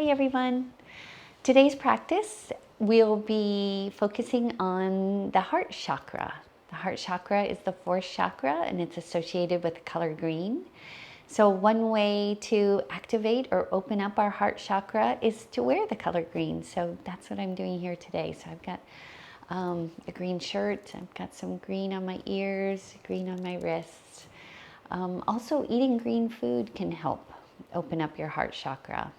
Hi everyone. Today's practice we'll be focusing on the heart chakra. The heart chakra is the fourth chakra and it's associated with the color green. So one way to activate or open up our heart chakra is to wear the color green. So that's what I'm doing here today. So I've got a green shirt, I've got some green on my ears, green on my wrists. Also eating green food can help open up your heart chakra.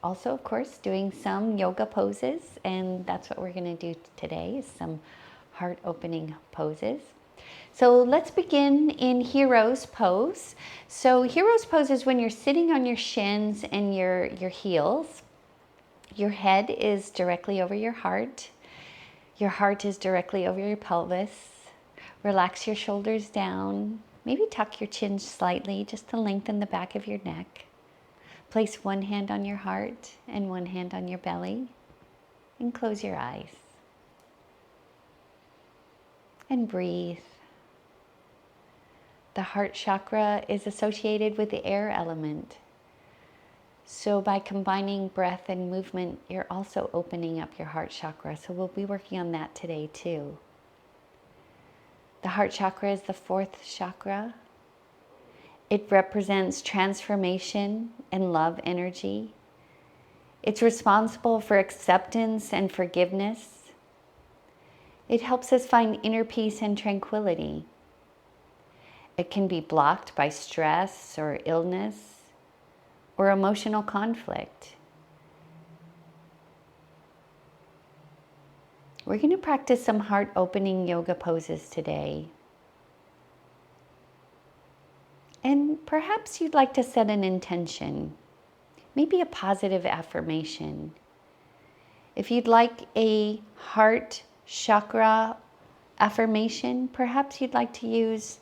Also, of course, doing some yoga poses, and that's what we're going to do today, is some heart opening poses. So let's begin in Hero's Pose. So Hero's Pose is when you're sitting on your shins and your heels. Your head is directly over your heart. Your heart is directly over your pelvis. Relax your shoulders down. Maybe tuck your chin slightly just to lengthen the back of your neck. Place one hand on your heart and one hand on your belly and close your eyes. And breathe. The heart chakra is associated with the air element. So by combining breath and movement, you're also opening up your heart chakra. So we'll be working on that today too. The heart chakra is the fourth chakra. It represents transformation and love energy. It's responsible for acceptance and forgiveness. It helps us find inner peace and tranquility. It can be blocked by stress or illness or emotional conflict. We're going to practice some heart-opening yoga poses today. And perhaps you'd like to set an intention, maybe a positive affirmation. If you'd like a heart chakra affirmation, perhaps you'd like to use,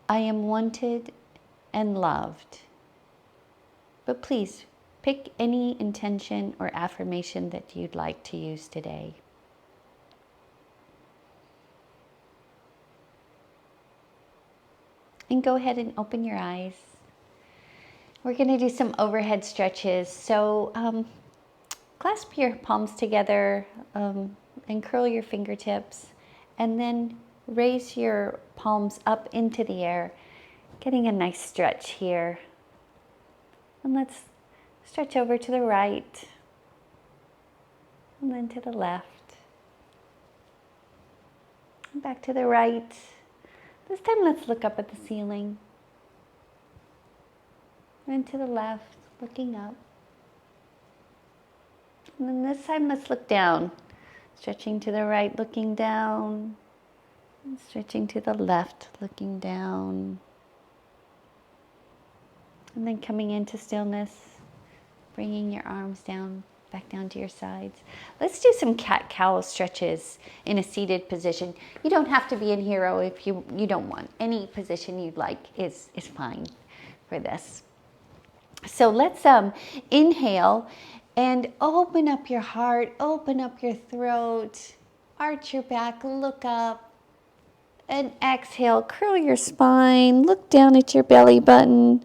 I am wanted and loved. But please pick any intention or affirmation that you'd like to use today. And go ahead and open your eyes. We're going to do some overhead stretches. So clasp your palms together and curl your fingertips. And then raise your palms up into the air, getting a nice stretch here. And let's stretch over to the right. And then to the left. And back to the right. This time let's look up at the ceiling. And to the left, looking up. And then this time let's look down. Stretching to the right, looking down. And stretching to the left, looking down. And then coming into stillness, bringing your arms down, back down to your sides. Let's do some cat-cow stretches in a seated position. You don't have to be in hero if you don't want. Any position you'd like is fine for this. So let's inhale and open up your heart, open up your throat, arch your back, look up, and exhale, curl your spine, look down at your belly button,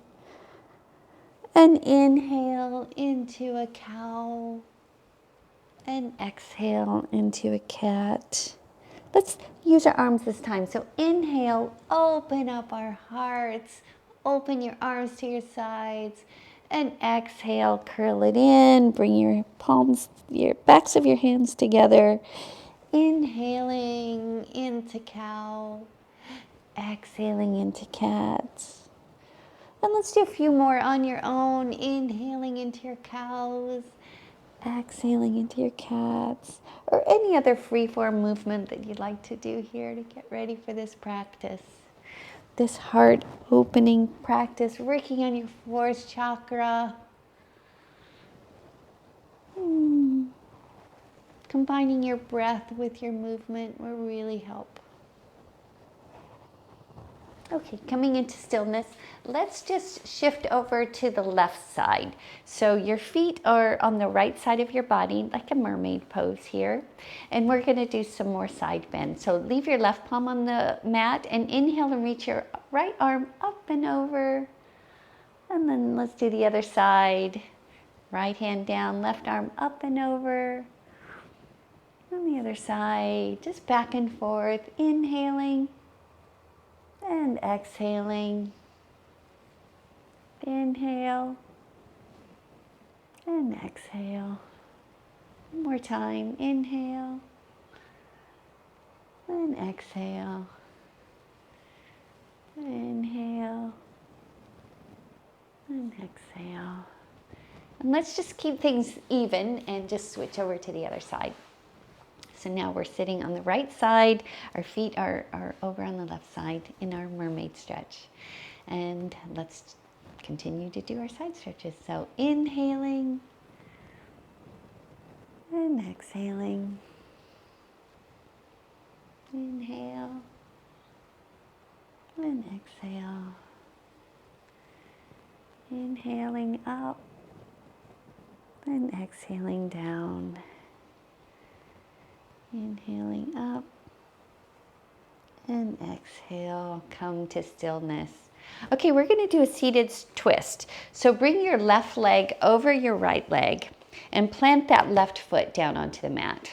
and inhale into a cow, and exhale into a cat. Let's use our arms this time. So inhale, open up our hearts, open your arms to your sides, and exhale, curl it in, bring your palms, your backs of your hands together. Inhaling into cow, exhaling into cat. And let's do a few more on your own. Inhaling into your cows, exhaling into your cats, or any other free-form movement that you'd like to do here to get ready for this practice. This heart opening practice, working on your fourth chakra. Combining your breath with your movement will really help. Okay, coming into stillness, let's just shift over to the left side. So your feet are on the right side of your body, like a mermaid pose here. And we're going to do some more side bends. So leave your left palm on the mat and inhale and reach your right arm up and over. And then let's do the other side. Right hand down, left arm up and over. On the other side, just back and forth, inhaling and exhaling. Inhale and exhale. One more time, inhale and exhale. Inhale and exhale. And let's just keep things even and just switch over to the other side. So now we're sitting on the right side. Our feet are over on the left side in our mermaid stretch. And let's continue to do our side stretches. So inhaling and exhaling. Inhale and exhale. Inhaling up and exhaling down. Inhaling up and exhale, come to stillness. Okay, we're going to do a seated twist. So bring your left leg over your right leg and plant that left foot down onto the mat.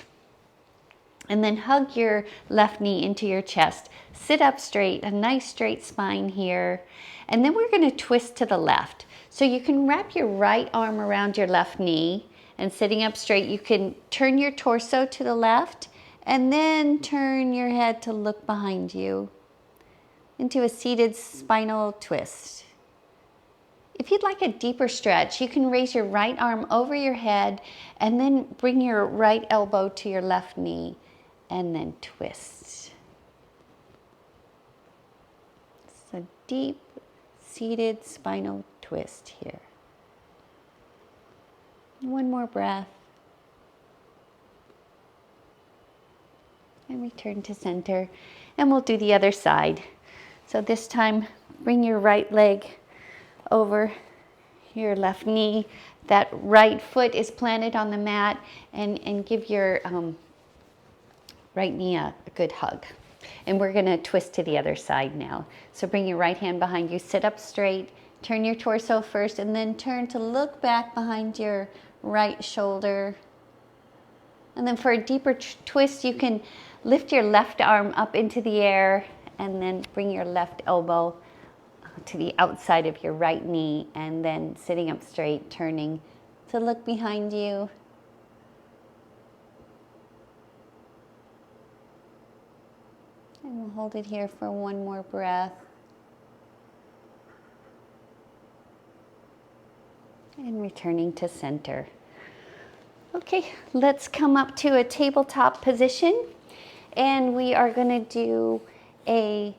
And then hug your left knee into your chest. Sit up straight, a nice straight spine here. And then we're going to twist to the left. So you can wrap your right arm around your left knee, and sitting up straight, you can turn your torso to the left and then turn your head to look behind you into a seated spinal twist. If you'd like a deeper stretch, you can raise your right arm over your head and then bring your right elbow to your left knee and then twist. It's a deep seated spinal twist here. One more breath. And return to center. And we'll do the other side. So this time, bring your right leg over your left knee. That right foot is planted on the mat, and give your right knee a good hug. And we're going to twist to the other side now. So bring your right hand behind you, sit up straight, turn your torso first, and then turn to look back behind your right shoulder. And then for a deeper twist, you can lift your left arm up into the air and then bring your left elbow to the outside of your right knee, and then sitting up straight, turning to look behind you. And we'll hold it here for one more breath. And returning to center. Okay, let's come up to a tabletop position, and we are going to do a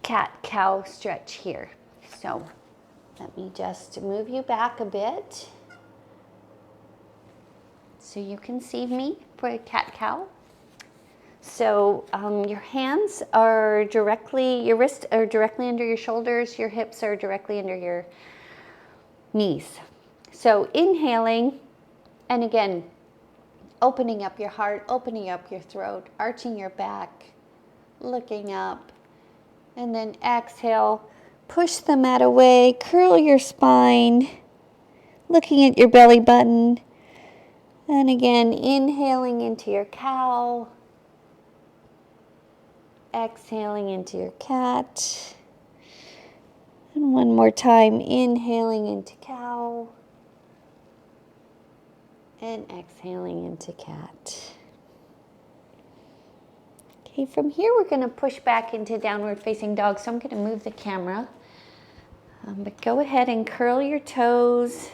cat-cow stretch here. So let me just move you back a bit so you can see me for a cat-cow. So your hands are directly, your wrists are directly under your shoulders, your hips are directly under your knees. So inhaling, and again, opening up your heart, opening up your throat, arching your back, looking up, and then exhale, push the mat away, curl your spine, looking at your belly button, and again, inhaling into your cow, exhaling into your cat, and one more time, inhaling into cow, and exhaling into cat. Okay, from here we're going to push back into downward facing dog. So I'm going to move the camera. But go ahead and curl your toes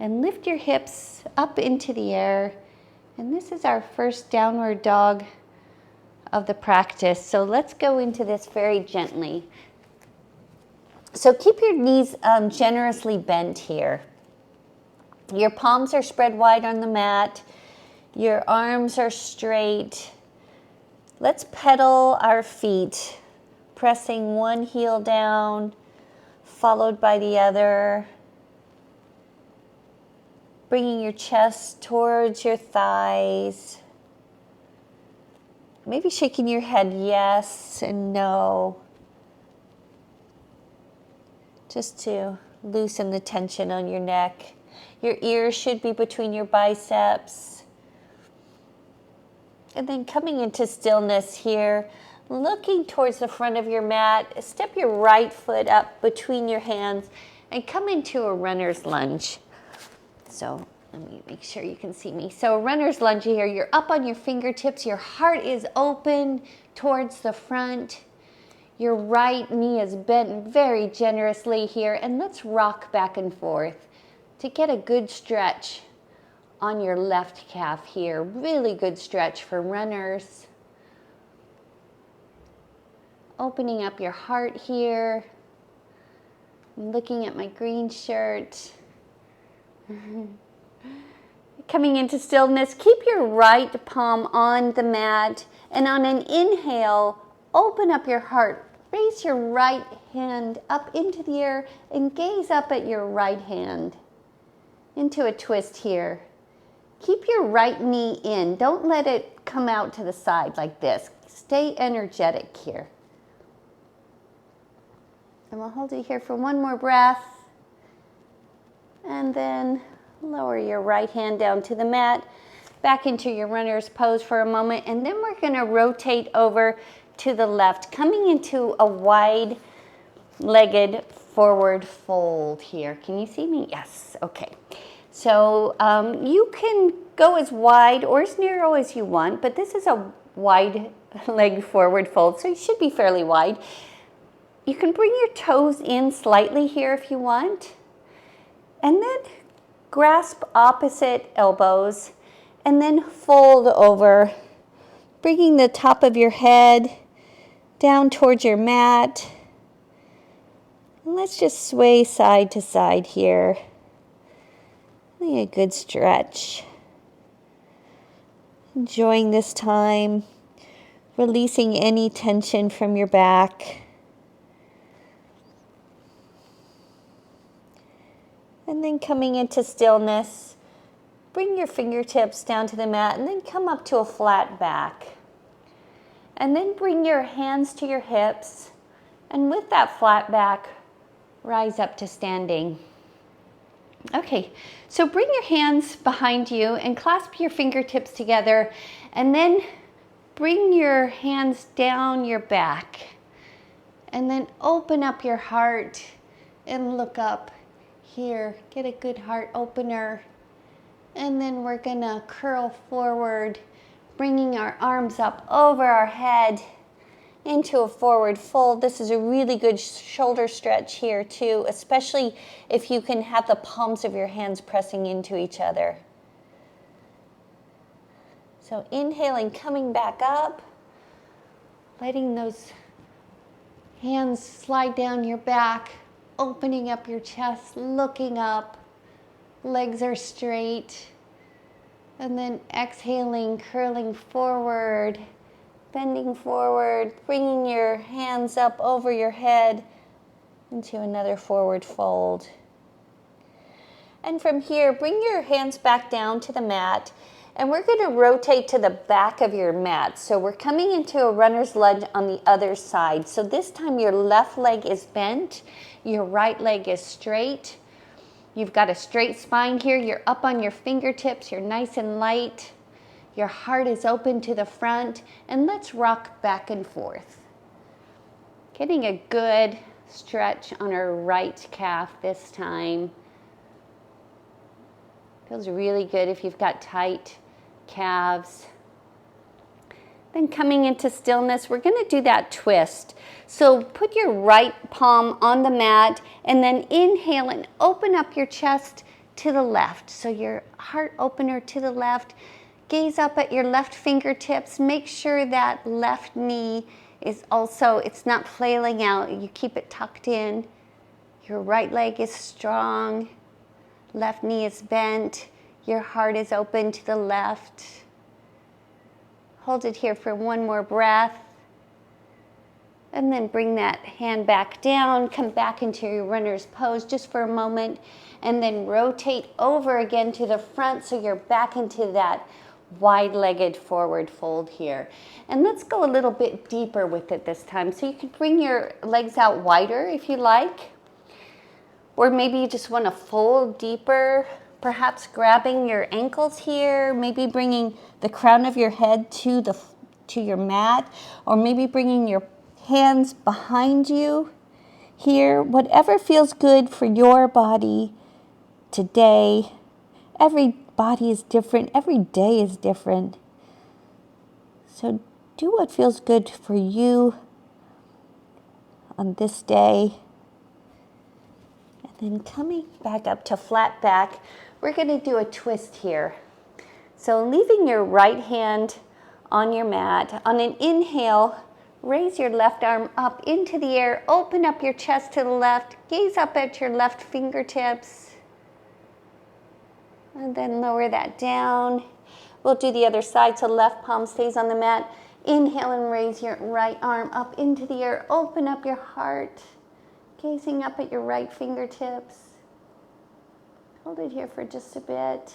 and lift your hips up into the air. And this is our first downward dog of the practice. So let's go into this very gently. So keep your knees generously bent here. Your palms are spread wide on the mat. Your arms are straight. Let's pedal our feet, pressing one heel down, followed by the other. Bringing your chest towards your thighs. Maybe shaking your head yes and no. Just to loosen the tension on your neck. Your ears should be between your biceps. And then coming into stillness here, looking towards the front of your mat, step your right foot up between your hands and come into a runner's lunge. So let me make sure you can see me. So runner's lunge here, you're up on your fingertips, your heart is open towards the front. Your right knee is bent very generously here, and let's rock back and forth to get a good stretch on your left calf here. Really good stretch for runners. Opening up your heart here. I'm looking at my green shirt. Coming into stillness, keep your right palm on the mat, and on an inhale, open up your heart. Raise your right hand up into the air and gaze up at your right hand. Into a twist here. Keep your right knee in. Don't let it come out to the side like this. Stay energetic here. And we'll hold it here for one more breath. And then lower your right hand down to the mat. Back into your runner's pose for a moment. And then we're going to rotate over to the left, coming into a wide-legged forward fold here. Can you see me? Yes. Okay. So you can go as wide or as narrow as you want, but this is a wide leg forward fold, so you should be fairly wide. You can bring your toes in slightly here if you want, and then grasp opposite elbows, and then fold over, bringing the top of your head down towards your mat. And let's just sway side to side here. A good stretch. Enjoying this time, releasing any tension from your back. And then coming into stillness, bring your fingertips down to the mat and then come up to a flat back. And then bring your hands to your hips, and with that flat back, rise up to standing. Okay, so bring your hands behind you and clasp your fingertips together, and then bring your hands down your back, and then open up your heart and look up here. Get a good heart opener, and then we're gonna curl forward, bringing our arms up over our head into a forward fold. This is a really good shoulder stretch here too, especially if you can have the palms of your hands pressing into each other. So inhaling, coming back up, letting those hands slide down your back, opening up your chest, looking up, legs are straight, and then exhaling, curling forward, bending forward, bringing your hands up over your head into another forward fold. And from here, bring your hands back down to the mat, and we're going to rotate to the back of your mat. So we're coming into a runner's lunge on the other side. So this time your left leg is bent, your right leg is straight. You've got a straight spine here. You're up on your fingertips. You're nice and light. Your heart is open to the front, and let's rock back and forth. Getting a good stretch on our right calf this time. Feels really good if you've got tight calves. Then coming into stillness, we're going to do that twist. So put your right palm on the mat, and then inhale and open up your chest to the left. So your heart opener to the left. Gaze up at your left fingertips. Make sure that left knee is also, it's not flailing out. You keep it tucked in. Your right leg is strong. Left knee is bent. Your heart is open to the left. Hold it here for one more breath. And then bring that hand back down. Come back into your runner's pose just for a moment. And then rotate over again to the front so you're back into that wide-legged forward fold here. And let's go a little bit deeper with it this time. So you can bring your legs out wider if you like. Or maybe you just want to fold deeper. perhaps grabbing your ankles here, maybe bringing the crown of your head to your mat, or maybe bringing your hands behind you here. Whatever feels good for your body today. Every body is different. Every day is different. So do what feels good for you on this day. And then coming back up to flat back, we're going to do a twist here. So leaving your right hand on your mat. On an inhale, raise your left arm up into the air. Open up your chest to the left. Gaze up at your left fingertips. And then lower that down. We'll do the other side, so left palm stays on the mat. Inhale and raise your right arm up into the air. Open up your heart. Gazing up at your right fingertips. Hold it here for just a bit.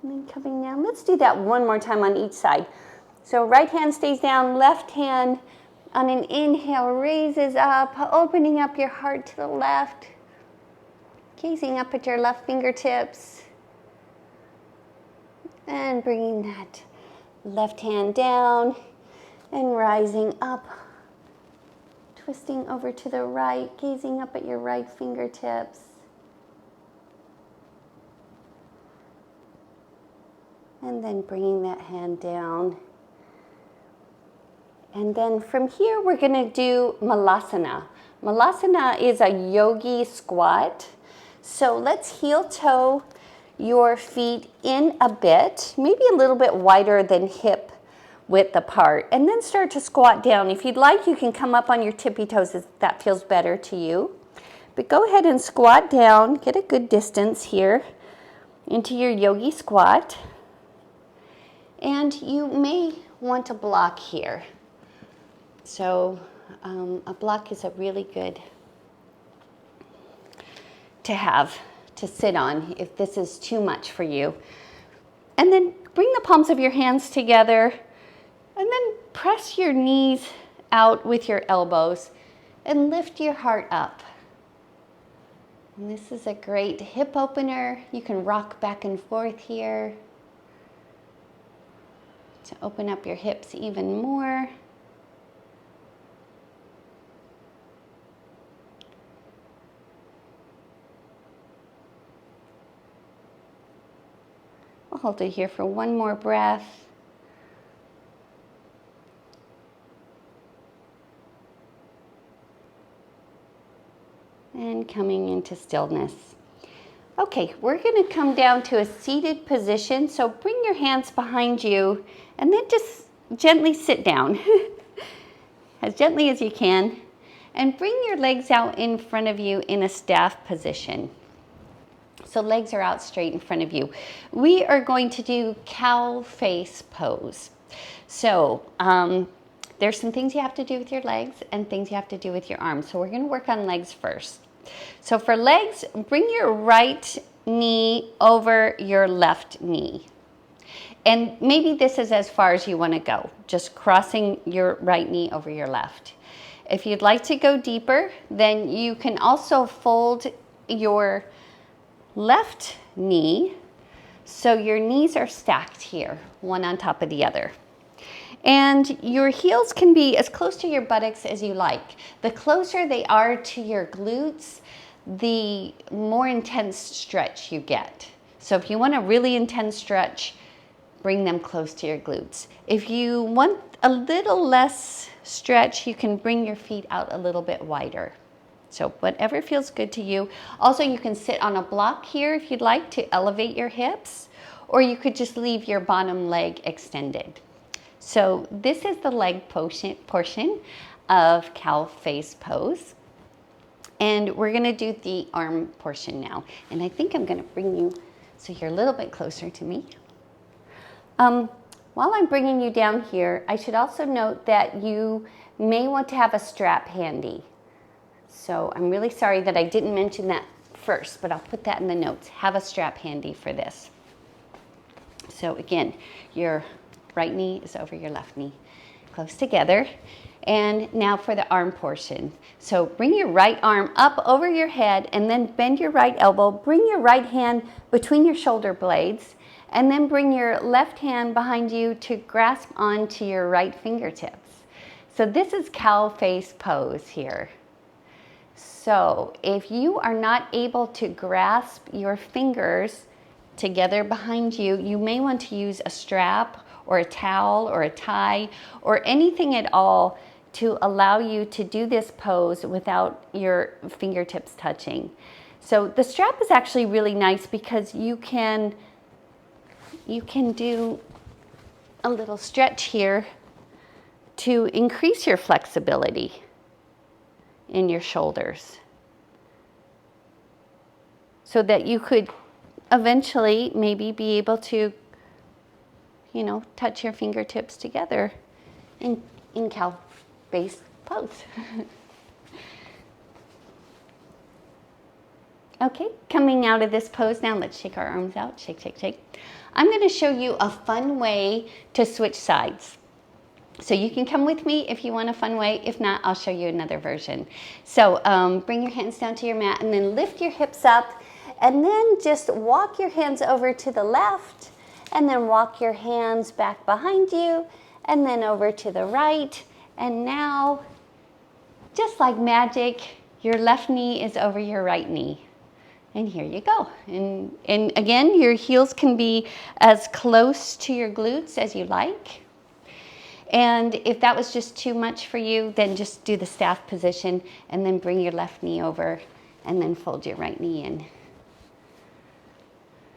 And then coming down. Let's do that one more time on each side. So right hand stays down, left hand on an inhale raises up, opening up your heart to the left. Gazing up at your left fingertips. And bringing that left hand down and rising up. Twisting over to the right, gazing up at your right fingertips. And then bringing that hand down. And then from here, we're going to do Malasana. Malasana is a yogi squat. So let's heel toe your feet in a bit, maybe a little bit wider than hip width apart, and then start to squat down. If you'd like, you can come up on your tippy toes if that feels better to you. But go ahead and squat down, get a good distance here into your yogi squat. And you may want to block here. So a block is a really good to have, to sit on if this is too much for you. And then bring the palms of your hands together and then press your knees out with your elbows and lift your heart up. And this is a great hip opener. You can rock back and forth here to open up your hips even more. I'll hold it here for one more breath. And coming into stillness. Okay, we're going to come down to a seated position. So bring your hands behind you and then just gently sit down as gently as you can. And bring your legs out in front of you in a staff position. So legs are out straight in front of you. We are going to do cow face pose. So there's some things you have to do with your legs and things you have to do with your arms. So we're going to work on legs first. So for legs, bring your right knee over your left knee. And maybe this is as far as you want to go, just crossing your right knee over your left. If you'd like to go deeper, then you can also fold your left knee so your knees are stacked here, one on top of the other. And your heels can be as close to your buttocks as you like. The closer they are to your glutes, the more intense stretch you get. So if you want a really intense stretch, bring them close to your glutes. If you want a little less stretch, you can bring your feet out a little bit wider. So whatever feels good to you. Also, you can sit on a block here if you'd like to elevate your hips, or you could just leave your bottom leg extended. So this is the leg portion of cow face pose. And we're gonna do the arm portion now. And I think I'm gonna bring you so you're a little bit closer to me. While I'm bringing you down here, I should also note that you may want to have a strap handy. So I'm really sorry that I didn't mention that first, but I'll put that in the notes. Have a strap handy for this. So again, your right knee is over your left knee. close together. And now for the arm portion. So bring your right arm up over your head and then bend your right elbow. Bring your right hand between your shoulder blades and then bring your left hand behind you to grasp onto your right fingertips. So this is cow face pose here. So if you are not able to grasp your fingers together behind you, you may want to use a strap or a towel or a tie or anything at all to allow you to do this pose without your fingertips touching. So the strap is actually really nice because you can do a little stretch here to increase your flexibility in your shoulders so that you could eventually maybe be able to, you know, touch your fingertips together in cow face pose. Okay, coming out of this pose now, let's shake our arms out. Shake, shake, shake. I'm going to show you a fun way to switch sides. So you can come with me if you want a fun way. If not, I'll show you another version. So bring your hands down to your mat and then lift your hips up and then just walk your hands over to the left and then walk your hands back behind you and then over to the right. And now, just like magic, your left knee is over your right knee. And here you go. And again, your heels can be as close to your glutes as you like. And if that was just too much for you, then just do the staff position and then bring your left knee over and then fold your right knee in.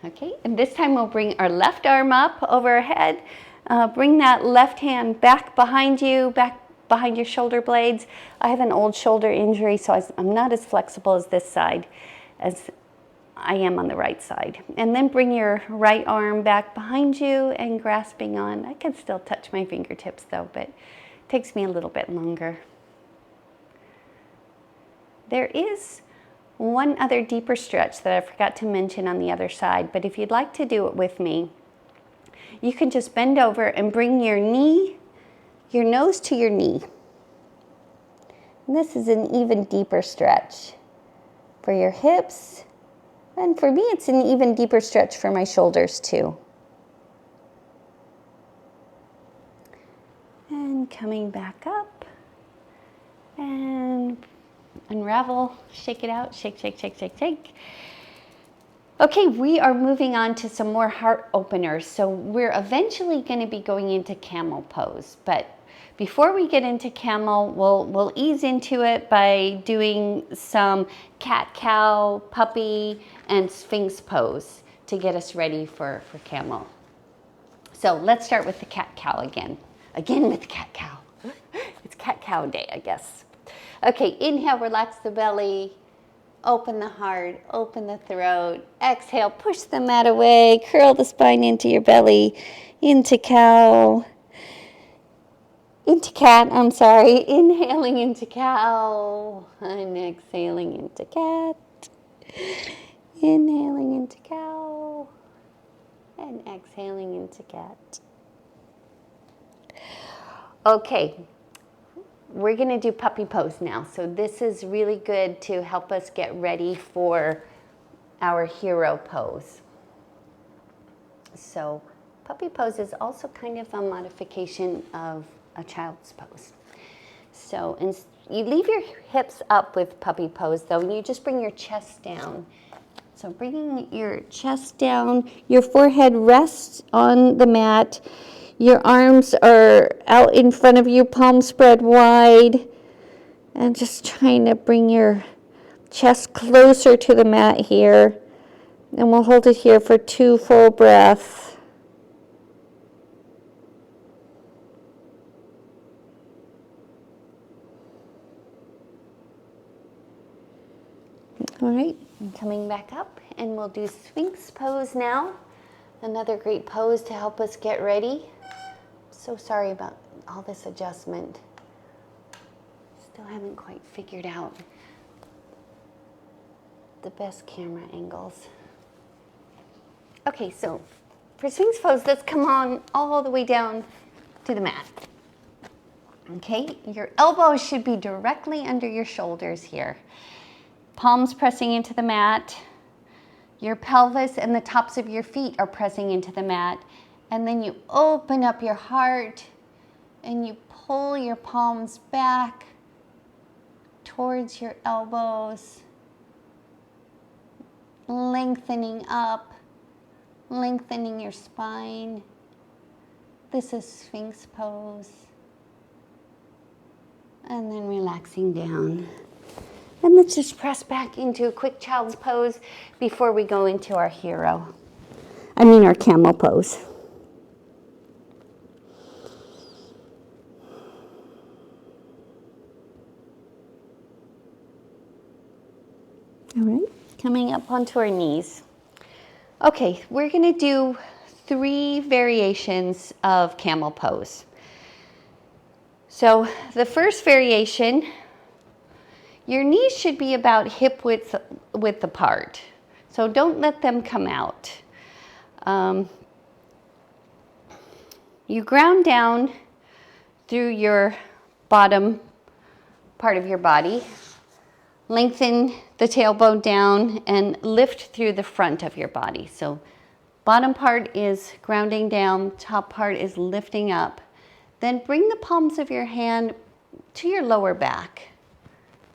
Okay, and this time we'll bring our left arm up over our head. Bring that left hand back behind you, back behind your shoulder blades. I have an old shoulder injury, so I'm not as flexible as this side as I am on the right side. And then bring your right arm back behind you and grasping on. I can still touch my fingertips though, but it takes me a little bit longer. There is one other deeper stretch that I forgot to mention on the other side, but if you'd like to do it with me, you can just bend over and bring your knee, your nose to your knee. And this is an even deeper stretch for your hips. And for me, it's an even deeper stretch for my shoulders too. And coming back up and unravel, shake it out, shake, shake, shake, shake, shake. Okay, we are moving on to some more heart openers. So we're eventually going to be going into camel pose, but before we get into camel, we'll ease into it by doing some cat-cow, puppy, and sphinx pose to get us ready for camel. So let's start with the cat-cow again. Again with the cat-cow. It's cat-cow day, I guess. Okay, inhale, relax the belly. Open the heart, open the throat. Exhale, push the mat away. Curl the spine into your belly. Into cow. Into cat, I'm sorry. Inhaling into cow. And exhaling into cat. Inhaling into cow. And exhaling into cat. Okay. We're going to do puppy pose now. So this is really good to help us get ready for our hero pose. So puppy pose is also kind of a modification of a child's pose. So you leave your hips up with puppy pose though, and you just bring your chest down. So bringing your chest down, your forehead rests on the mat. Your arms are out in front of you, palms spread wide. And just trying to bring your chest closer to the mat here. And we'll hold it here for 2 full breaths. All right, coming back up, and we'll do Sphinx pose now. Another great pose to help us get ready. So sorry about all this adjustment. Still haven't quite figured out the best camera angles. Okay, so for Sphinx pose, let's come on all the way down to the mat. Okay, your elbows should be directly under your shoulders here. Palms pressing into the mat. Your pelvis and the tops of your feet are pressing into the mat. And then you open up your heart and you pull your palms back towards your elbows, lengthening up, lengthening your spine. This is Sphinx pose. And then relaxing down. And let's just press back into a quick child's pose before we go into our our camel pose. All right, coming up onto our knees. Okay, we're gonna do 3 variations of camel pose. So the first variation, your knees should be about hip width apart. So don't let them come out. You ground down through your bottom part of your body. Lengthen the tailbone down and lift through the front of your body. So bottom part is grounding down, top part is lifting up. Then bring the palms of your hand to your lower back.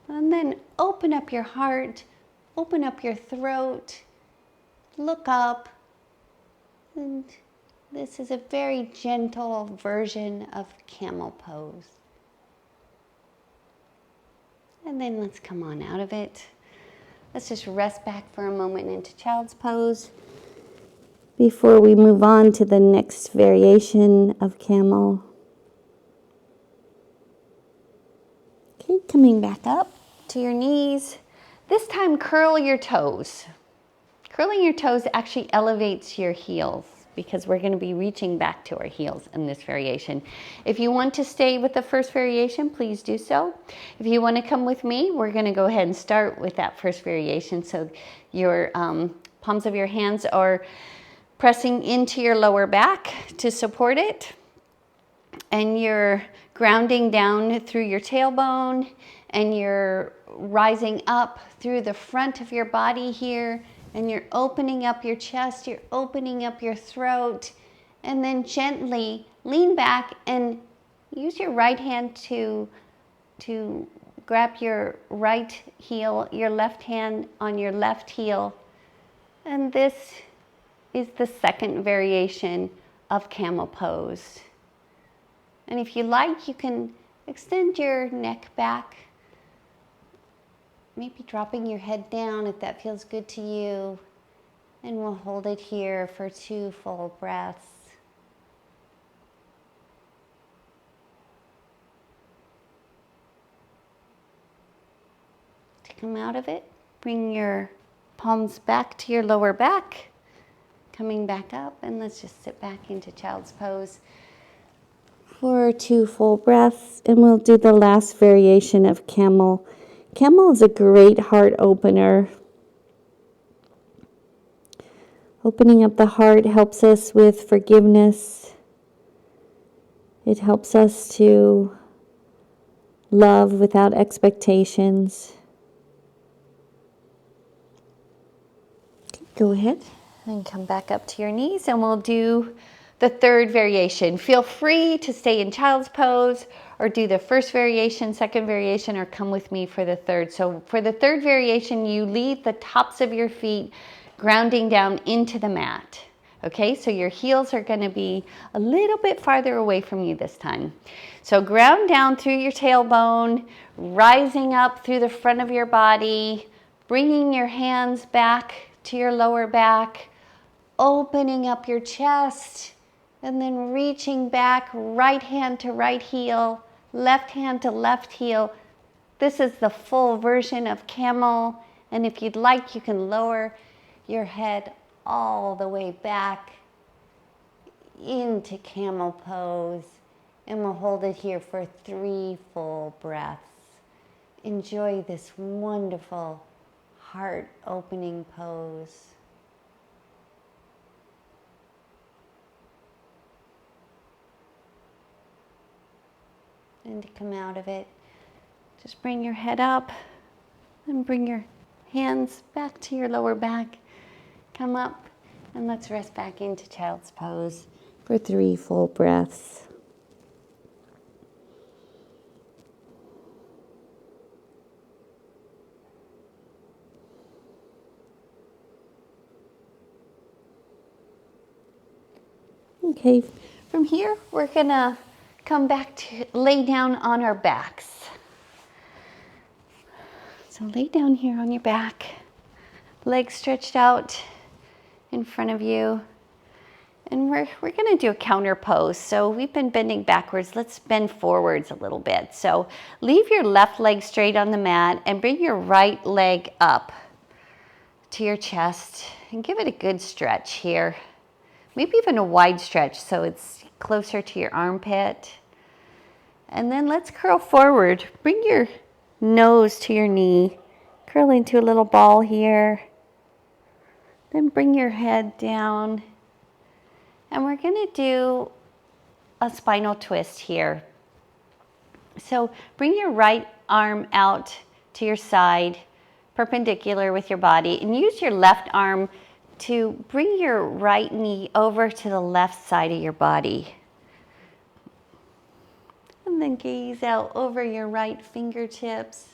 And then open up your heart, open up your throat, look up. And this is a very gentle version of camel pose. And then let's come on out of it. Let's just rest back for a moment into child's pose before we move on to the next variation of camel. Okay, coming back up to your knees. This time curl your toes. Curling your toes actually elevates your heels because we're going to be reaching back to our heels in this variation. If you want to stay with the first variation, please do so. If you want to come with me, we're going to go ahead and start with that first variation. So your palms of your hands are pressing into your lower back to support it. And you're grounding down through your tailbone and you're rising up through the front of your body here. And you're opening up your chest, you're opening up your throat, and then gently lean back and use your right hand to grab your right heel, your left hand on your left heel. And this is the second variation of camel pose. And if you like, you can extend your neck back. Maybe dropping your head down if that feels good to you. And we'll hold it here for 2 full breaths. To come out of it, bring your palms back to your lower back. Coming back up, and let's just sit back into child's pose for 2 full breaths. And we'll do the last variation of camel. Camel is a great heart opener. Opening up the heart helps us with forgiveness. It helps us to love without expectations. Go ahead and come back up to your knees, and we'll do the third variation. Feel free to stay in child's pose or do the first variation, second variation, or come with me for the third. So for the third variation, you lead the tops of your feet grounding down into the mat. Okay, so your heels are going to be a little bit farther away from you this time. So ground down through your tailbone, rising up through the front of your body, bringing your hands back to your lower back, opening up your chest, and then reaching back, right hand to right heel, left hand to left heel. This is the full version of camel. And if you'd like, you can lower your head all the way back into camel pose. And we'll hold it here for 3 full breaths. Enjoy this wonderful heart-opening pose. and to come out of it. Just bring your head up and bring your hands back to your lower back. Come up and let's rest back into child's pose for 3 full breaths. Okay, from here, we're gonna come back to lay down on our backs. So lay down here on your back, legs stretched out in front of you. And we're gonna do a counter pose. So we've been bending backwards. Let's bend forwards a little bit. So leave your left leg straight on the mat and bring your right leg up to your chest and give it a good stretch here. Maybe even a wide stretch so it's closer to your armpit. And then let's curl forward. Bring your nose to your knee. Curl into a little ball here. Then bring your head down. And we're gonna do a spinal twist here. So bring your right arm out to your side, perpendicular with your body, and use your left arm to bring your right knee over to the left side of your body. And then gaze out over your right fingertips.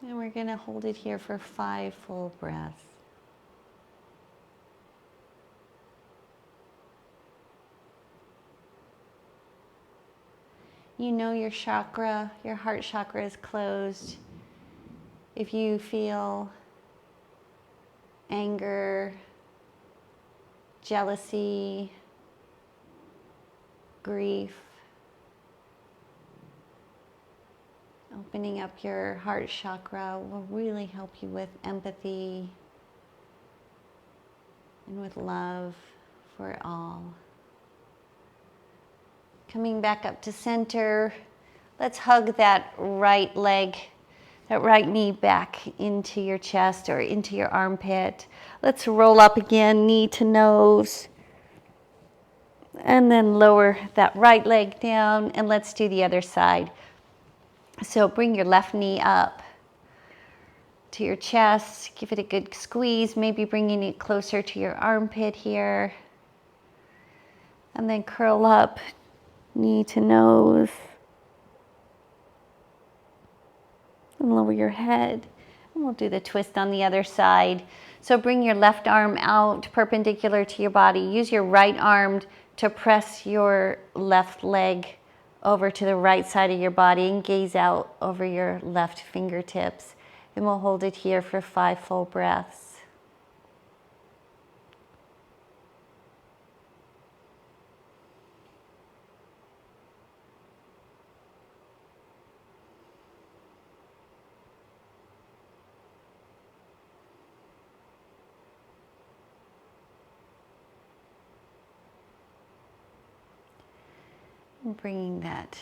And we're gonna hold it here for 5 full breaths. You know your chakra, your heart chakra is closed. If you feel anger, jealousy, grief, opening up your heart chakra will really help you with empathy and with love for all. Coming back up to center, let's hug that right leg, that right knee back into your chest or into your armpit. Let's roll up again, knee to nose. And then lower that right leg down, and let's do the other side. So bring your left knee up to your chest, give it a good squeeze, maybe bringing it closer to your armpit here. And then curl up, knee to nose. And lower your head. And we'll do the twist on the other side. So bring your left arm out perpendicular to your body. Use your right arm to press your left leg over to the right side of your body and gaze out over your left fingertips. And we'll hold it here for 5 full breaths. And bringing that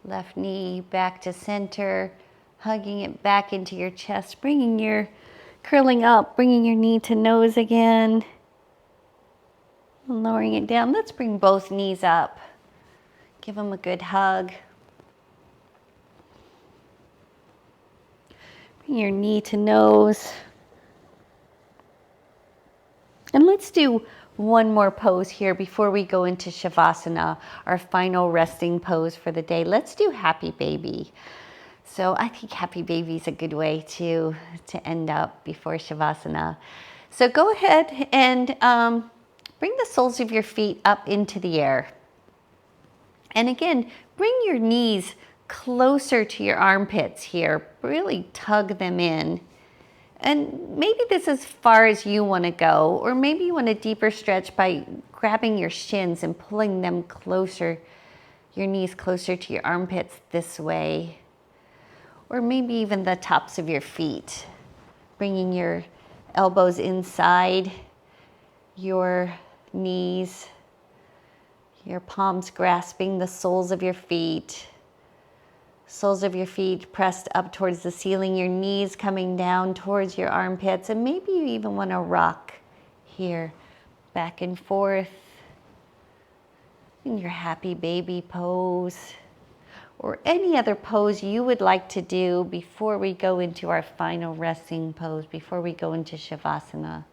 left knee back to center, hugging it back into your chest, curling up, bringing your knee to nose again, and lowering it down. Let's bring both knees up. Give them a good hug. Bring your knee to nose. And let's do one more pose here before we go into Shavasana, our final resting pose for the day. Let's do Happy Baby. So I think Happy Baby is a good way to end up before Shavasana. So go ahead and bring the soles of your feet up into the air. And again, bring your knees closer to your armpits here. Really tug them in. And maybe this is as far as you want to go, or maybe you want a deeper stretch by grabbing your shins and pulling them closer, your knees closer to your armpits this way. Or maybe even the tops of your feet, bringing your elbows inside your knees, your palms grasping the soles of your feet. Soles of your feet pressed up towards the ceiling, your knees coming down towards your armpits, and maybe you even want to rock here, back and forth. in your happy baby pose, or any other pose you would like to do before we go into our final resting pose, before we go into Shavasana.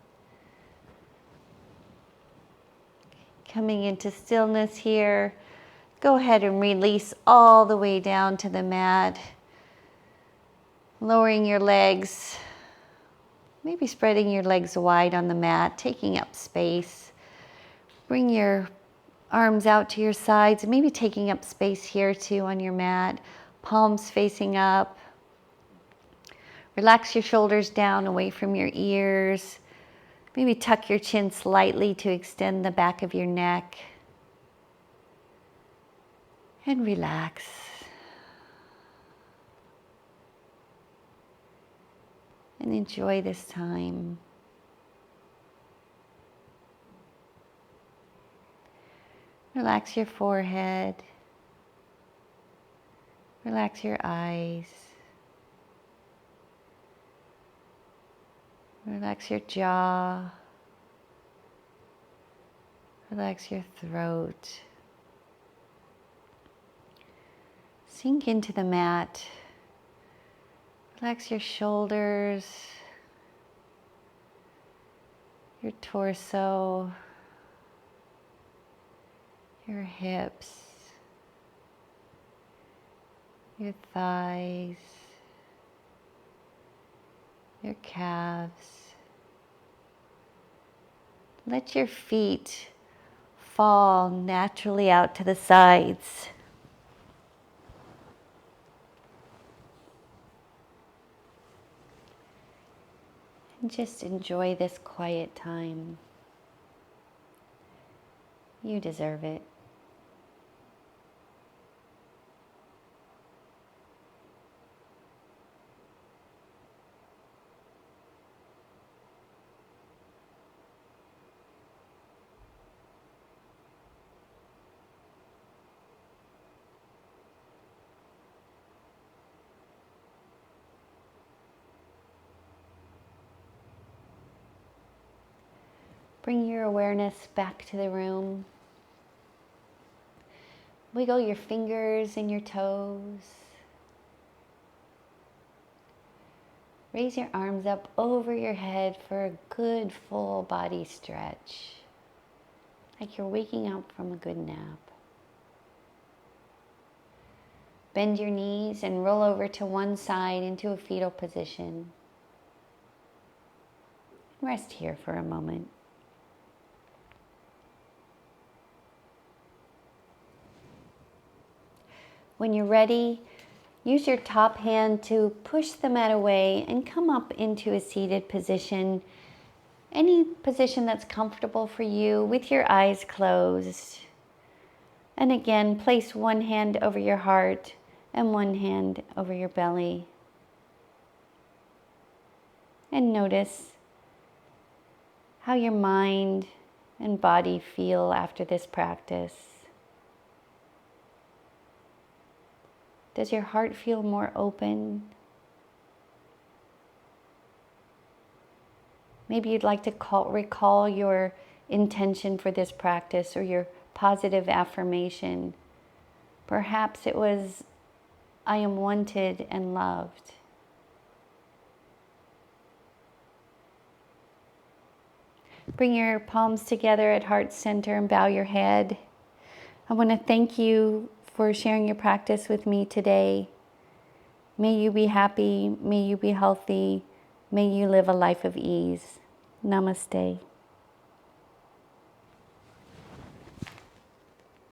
Coming into stillness here, go ahead and release all the way down to the mat, lowering your legs, maybe spreading your legs wide on the mat, taking up space. Bring your arms out to your sides, maybe taking up space here too on your mat, palms facing up. Relax your shoulders down away from your ears. Maybe tuck your chin slightly to extend the back of your neck. And relax. And enjoy this time. Relax your forehead. Relax your eyes. Relax your jaw. Relax your throat. Sink into the mat. Relax your shoulders, your torso, your hips, your thighs, your calves. Let your feet fall naturally out to the sides. And just enjoy this quiet time. You deserve it. Bring your awareness back to the room. Wiggle your fingers and your toes. Raise your arms up over your head for a good full body stretch, like you're waking up from a good nap. Bend your knees and roll over to one side into a fetal position. Rest here for a moment. When you're ready, use your top hand to push the mat away and come up into a seated position. Any position that's comfortable for you with your eyes closed. And again, place one hand over your heart and one hand over your belly. And notice how your mind and body feel after this practice. Does your heart feel more open? Maybe you'd like to recall your intention for this practice or your positive affirmation. Perhaps it was, I am wanted and loved. Bring your palms together at heart center and bow your head. I want to thank you for sharing your practice with me today. May you be happy, may you be healthy, may you live a life of ease. Namaste.